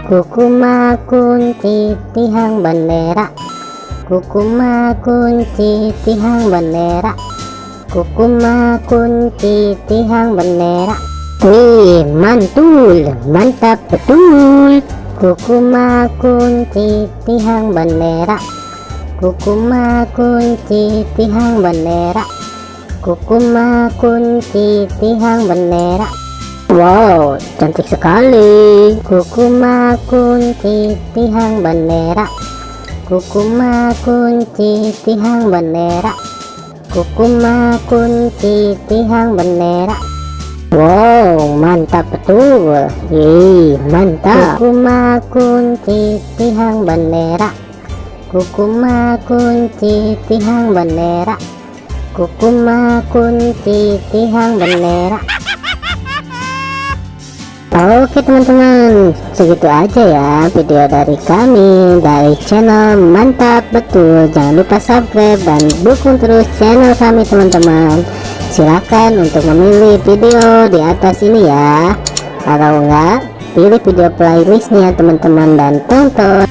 Kukuma kunci tihang bendera, kukuma kunci tihang bendera, kukuma kunci tihang bendera. Wih, mantul, mantap betul. Kukuma kunci tihang bendera, kukuma kunci tihang bendera, kukuma kunci tihang bendera. Wow, cantik sekali. Kukuma kunci tihang bendera, kukuma kunci tihang bendera, kukuma kunci tihang bendera. Wow, mantap betul. Mantap. Kukuma kunci tihang bendera, kukuma kunci tihang bendera, kukuma kunci tihang bendera. Oke teman-teman, segitu aja ya video dari kami dari channel Mantap Betul. Jangan lupa subscribe dan dukung terus channel kami teman-teman. Silakan untuk memilih video di atas ini ya. Kalau enggak, pilih video playlistnya teman-teman dan tonton.